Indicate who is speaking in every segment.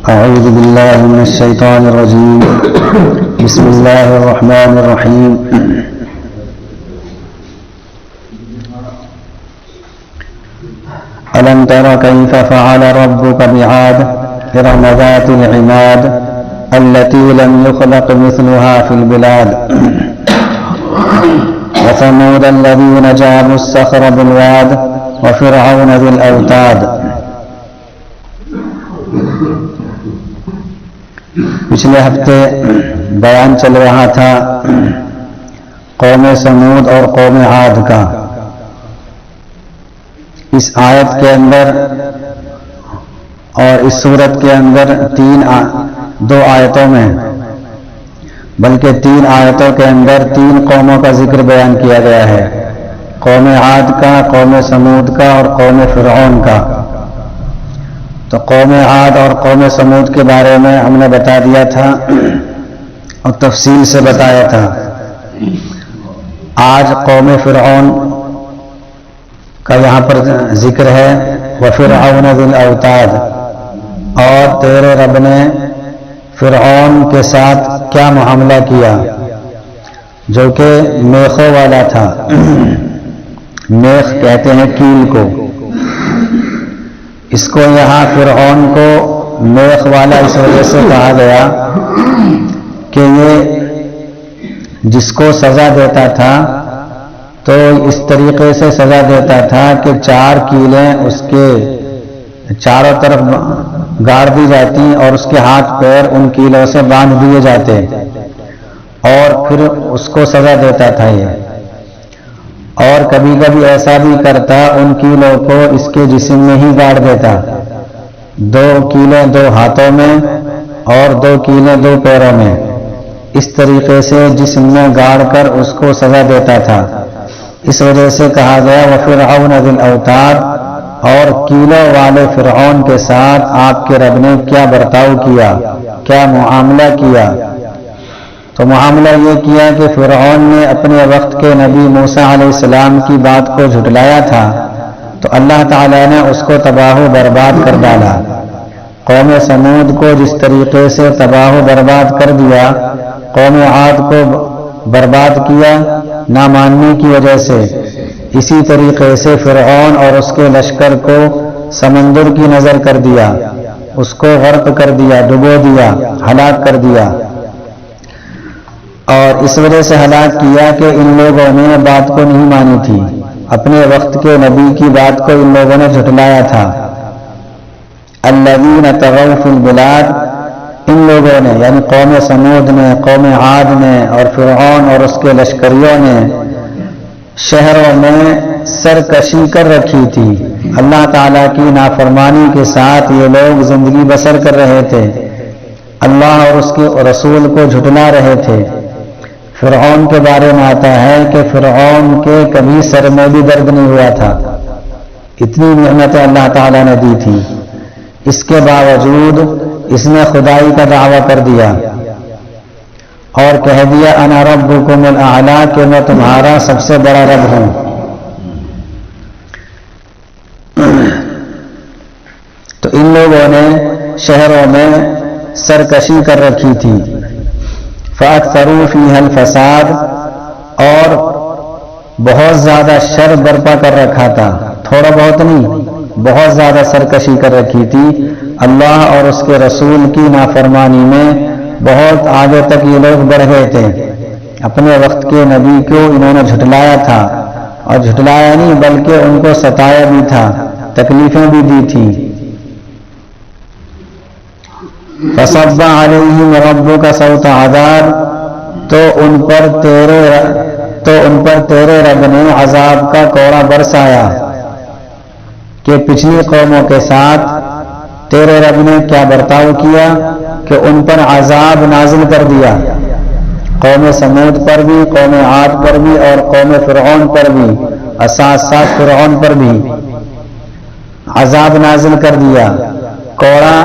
Speaker 1: أعوذ بالله من الشيطان الرجيم. بسم الله الرحمن الرحيم. ألم تر كيف فعل ربك بعاد إرم ذات العماد التي لم يخلق مثلها في البلاد وثمود الذين جابوا الصخر بالواد وفرعون ذي الأوتاد. پچھلے ہفتے بیان چل رہا تھا قوم سمود اور قوم عاد کا. اس آیت کے اندر اور اس صورت کے اندر دو آیتوں میں بلکہ 3 آیتوں کے اندر 3 قوموں کا ذکر بیان کیا گیا ہے. قوم عاد کا، قوم سمود کا اور قوم فرعون کا. تو قوم عاد اور قوم سمود کے بارے میں ہم نے بتا دیا تھا اور تفصیل سے بتایا تھا. آج قوم فرعون کا یہاں پر ذکر ہے. وَفِرْعَوْنَ ذِي الْأَوْتَادِ، اور تیرے رب نے فرعون کے ساتھ کیا معاملہ کیا جو کہ میخوں والا تھا. میخ کہتے ہیں کیل کو. اس کو یہاں فرعون کو میخ والا اس وجہ سے کہا گیا کہ یہ جس کو سزا دیتا تھا تو اس طریقے سے سزا دیتا تھا کہ 4 کیلیں اس کے چاروں طرف گاڑ دی جاتی اور اس کے ہاتھ پیر ان کیلوں سے باندھ دیے جاتے اور پھر اس کو سزا دیتا تھا یہ. اور کبھی کبھی ایسا بھی کرتا ان کیلوں کو اس کے جسم میں ہی گاڑ دیتا. 2 کیلیں 2 ہاتھوں میں اور 2 کیلیں 2 پیروں میں، اس طریقے سے جسم میں گاڑ کر اس کو سزا دیتا تھا. اس وجہ سے کہا گیا وَفِرْعَوْنَ ذِي الْأَوْتَادِ، اور کیلوں والے فرعون کے ساتھ آپ کے رب نے کیا برتاؤ کیا، کیا معاملہ کیا. تو معاملہ یہ کیا کہ فرعون نے اپنے وقت کے نبی موسیٰ علیہ السلام کی بات کو جھٹلایا تھا تو اللہ تعالیٰ نے اس کو تباہ و برباد کر ڈالا. قوم سمود کو جس طریقے سے تباہ و برباد کر دیا، قوم عاد کو برباد کیا نہ ماننے کی وجہ سے، اسی طریقے سے فرعون اور اس کے لشکر کو سمندر کی نظر کر دیا، اس کو غرق کر دیا، ڈبو دیا، ہلاک کر دیا. اور اس وجہ سے ہلاک کیا کہ ان لوگوں نے بات کو نہیں مانی تھی، اپنے وقت کے نبی کی بات کو ان لوگوں نے جھٹلایا تھا. الذین طغوا فی البلاد، ان لوگوں نے یعنی قوم سمود نے، قوم عاد نے اور فرعون اور اس کے لشکریوں نے شہروں میں سرکشی کر رکھی تھی. اللہ تعالیٰ کی نافرمانی کے ساتھ یہ لوگ زندگی بسر کر رہے تھے، اللہ اور اس کے رسول کو جھٹلا رہے تھے. فرعون کے بارے میں آتا ہے کہ فرعون کے کبھی سر میں بھی درد نہیں ہوا تھا، اتنی نعمتیں اللہ تعالیٰ نے دی تھی. اس کے باوجود اس نے خدائی کا دعویٰ کر دیا اور کہہ دیا انا ربکم الاعلی، کہ میں تمہارا سب سے بڑا رب ہوں. تو ان لوگوں نے شہروں میں سرکشی کر رکھی تھی. فَأَكْثَرُوا فِيهَا الْفَسَادَ، اور بہت زیادہ شر برپا کر رکھا تھا، تھوڑا بہت نہیں، بہت زیادہ سرکشی کر رکھی تھی. اللہ اور اس کے رسول کی نافرمانی میں بہت آگے تک یہ لوگ بڑھ گئے تھے. اپنے وقت کے نبی کو انہوں نے جھٹلایا تھا، اور جھٹلایا نہیں بلکہ ان کو ستایا بھی تھا، تکلیفیں بھی دی تھی. فَصَبَّ عَلَيْهِمْ رَبُّكَ سَوْطَ عَذَابٍ، تو ان پر تیرے رب نے عذاب کا کوڑا برسایا. کہ پچھلی قوموں کے ساتھ تیرے رب نے کیا برتاؤ کیا کہ ان پر عذاب نازل کر دیا. قوم سمود پر بھی، قوم عاد پر بھی اور قوم فرعون پر بھی، ساتھ ساتھ فرعون پر بھی عذاب نازل کر دیا. کوڑا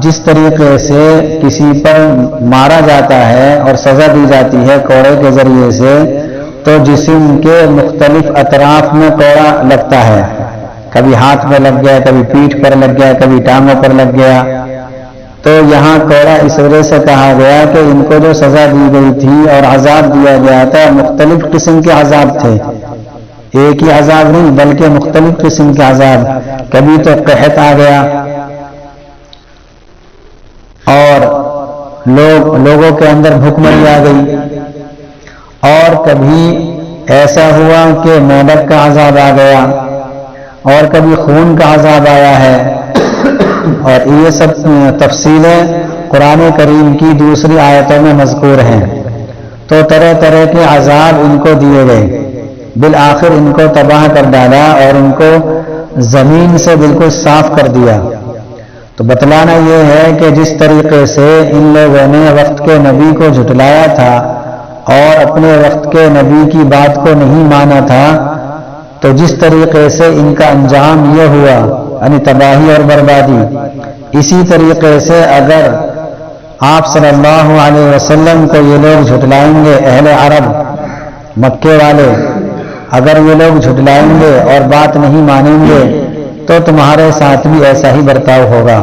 Speaker 1: جس طریقے سے کسی پر مارا جاتا ہے اور سزا دی جاتی ہے کوڑے کے ذریعے سے، تو جسم کے مختلف اطراف میں کوڑا لگتا ہے. کبھی ہاتھ میں لگ گیا، کبھی پیٹھ پر لگ گیا، کبھی ٹانگوں پر لگ گیا. تو یہاں کوڑا اس وجہ سے کہا گیا کہ ان کو جو سزا دی گئی تھی اور عذاب دیا گیا تھا مختلف قسم کے عذاب تھے، ایک ہی عذاب نہیں بلکہ مختلف قسم کے عذاب. کبھی تو قحط آ گیا اور لوگوں کے اندر بھوکمری آ گئی، اور کبھی ایسا ہوا کہ مہلک کا عذاب آ گیا، اور کبھی خون کا عذاب آیا ہے. اور یہ سب تفصیلیں قرآن کریم کی دوسری آیتوں میں مذکور ہیں. تو طرح طرح کے عذاب ان کو دیے گئے، بالآخر ان کو تباہ کر ڈالا اور ان کو زمین سے بالکل صاف کر دیا. تو بتلانا یہ ہے کہ جس طریقے سے ان لوگوں نے وقت کے نبی کو جھٹلایا تھا اور اپنے وقت کے نبی کی بات کو نہیں مانا تھا، تو جس طریقے سے ان کا انجام یہ ہوا یعنی تباہی اور بربادی، اسی طریقے سے اگر آپ صلی اللہ علیہ وسلم کو یہ لوگ جھٹلائیں گے، اہل عرب مکے والے اگر یہ لوگ جھٹلائیں گے اور بات نہیں مانیں گے تو تمہارے ساتھ بھی ایسا ہی برتاؤ ہوگا،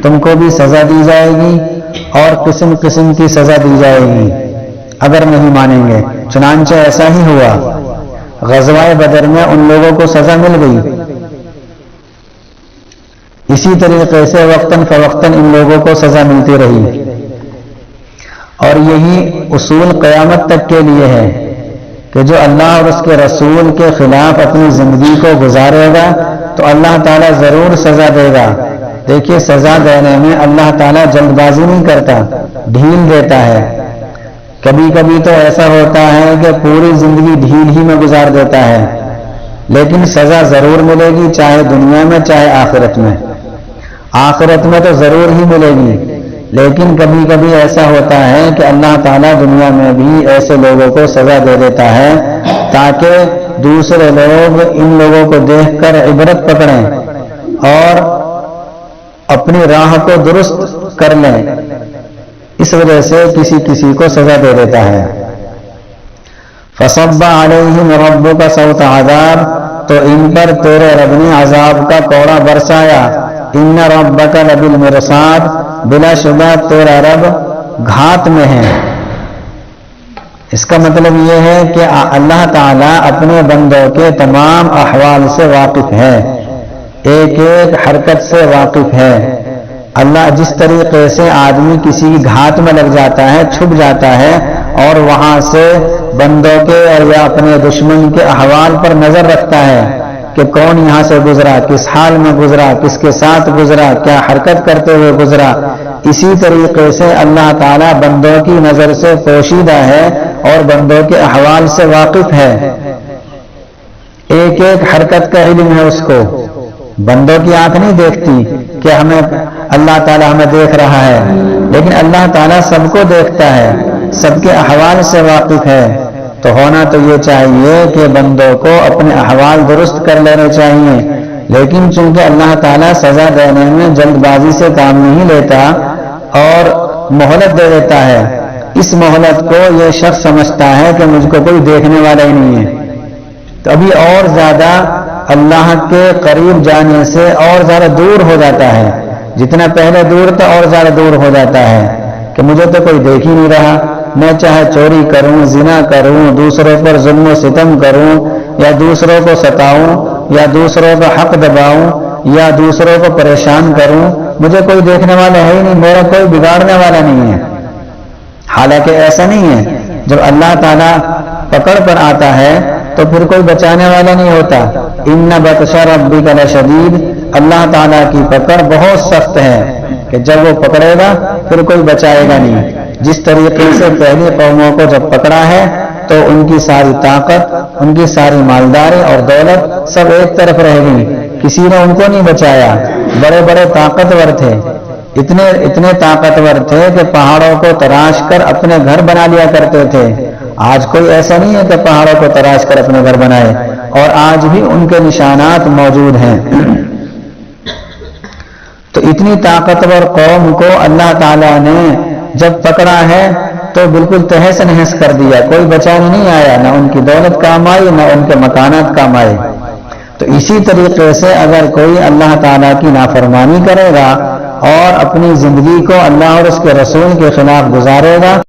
Speaker 1: تم کو بھی سزا دی جائے گی اور قسم قسم کی سزا دی جائے گی اگر نہیں مانیں گے. چنانچہ ایسا ہی ہوا. غزوہ بدر میں ان لوگوں کو سزا مل گئی. اسی طریقے سے وقتاً فوقتاً ان لوگوں کو سزا ملتی رہی. اور یہی اصول قیامت تک کے لیے ہے کہ جو اللہ اور اس کے رسول کے خلاف اپنی زندگی کو گزارے گا تو اللہ تعالیٰ ضرور سزا دے گا. دیکھیے سزا دینے میں اللہ تعالیٰ جلد بازی نہیں کرتا، ڈھیل دیتا ہے. کبھی کبھی تو ایسا ہوتا ہے کہ پوری زندگی ڈھیل ہی میں گزار دیتا ہے، لیکن سزا ضرور ملے گی، چاہے دنیا میں چاہے آخرت میں. آخرت میں تو ضرور ہی ملے گی، لیکن کبھی کبھی ایسا ہوتا ہے کہ اللہ تعالیٰ دنیا میں بھی ایسے لوگوں کو سزا دے دیتا ہے تاکہ دوسرے لوگ ان لوگوں کو دیکھ کر عبرت پکڑیں اور اپنی راہ کو درست کر لیں. اس وجہ سے کسی کو سزا دے دیتا ہے. فصب علیہم ربک صوت عذاب، تو ان پر تیرے رب نے عذاب کا کوڑا برسایا. ان ربک لبالمرصاد، بلا شبہ تیرا رب گھات میں ہے. اس کا مطلب یہ ہے کہ اللہ تعالیٰ اپنے بندوں کے تمام احوال سے واقف ہے، ایک ایک حرکت سے واقف ہے. اللہ جس طریقے سے آدمی کسی گھات میں لگ جاتا ہے، چھپ جاتا ہے اور وہاں سے بندوں کے اور یا اپنے دشمن کے احوال پر نظر رکھتا ہے کہ کون یہاں سے گزرا، کس حال میں گزرا، کس کے ساتھ گزرا، کیا حرکت کرتے ہوئے گزرا، اسی طریقے سے اللہ تعالیٰ بندوں کی نظر سے پوشیدہ ہے اور بندوں کے احوال سے واقف ہے. ایک ایک حرکت کا علم ہے اس کو. بندوں کی آنکھ نہیں دیکھتی کہ ہمیں اللہ تعالیٰ ہمیں دیکھ رہا ہے، لیکن اللہ تعالیٰ سب کو دیکھتا ہے، سب کے احوال سے واقف ہے. تو ہونا تو یہ چاہیے کہ بندوں کو اپنے احوال درست کر لینے چاہیے، لیکن چونکہ اللہ تعالیٰ سزا دینے میں جلد بازی سے کام نہیں لیتا اور مہلت دے دیتا ہے، اس مہلت کو یہ شخص سمجھتا ہے کہ مجھ کو کوئی دیکھنے والا ہی نہیں ہے، تو ابھی اور زیادہ اللہ کے قریب جانے سے اور زیادہ دور ہو جاتا ہے. جتنا پہلے دور تھا اور زیادہ دور ہو جاتا ہے کہ مجھے تو کوئی دیکھ ہی نہیں رہا. میں چاہے چوری کروں، زنا کروں، دوسروں پر ظلم و ستم کروں، یا دوسروں کو ستاؤں، یا دوسروں کا حق دباؤں، یا دوسروں کو پریشان کروں، مجھے کوئی دیکھنے والا ہے ہی نہیں، میرا کوئی بگاڑنے والا نہیں ہے. حالانکہ ایسا نہیں ہے. جب اللہ تعالیٰ پکڑ پر آتا ہے تو پھر کوئی بچانے والا نہیں ہوتا. ان بطش ربک لشدید، اللہ تعالیٰ کی پکڑ بہت سخت ہے کہ جب وہ پکڑے گا پھر کوئی بچائے گا نہیں. جس طریقے سے پہلی قوموں کو جب پکڑا ہے تو ان کی ساری طاقت، ان کی ساری مالداری اور دولت سب ایک طرف رہ گئی، کسی نے ان کو نہیں بچایا. بڑے بڑے طاقتور تھے، اتنے طاقتور تھے کہ پہاڑوں کو تراش کر اپنے گھر بنا لیا کرتے تھے. آج کوئی ایسا نہیں ہے کہ پہاڑوں کو تراش کر اپنے گھر بنائے، اور آج بھی ان کے نشانات موجود ہیں. تو اتنی طاقتور قوم کو اللہ تعالیٰ نے جب پکڑا ہے تو بالکل تہس نہس کر دیا، کوئی بچانے نہیں آیا، نہ ان کی دولت کام آئی نہ ان کے مکانات کام آئے. تو اسی طریقے سے اگر کوئی اللہ تعالیٰ کی نافرمانی کرے گا اور اپنی زندگی کو اللہ اور اس کے رسول کے خلاف گزارے گا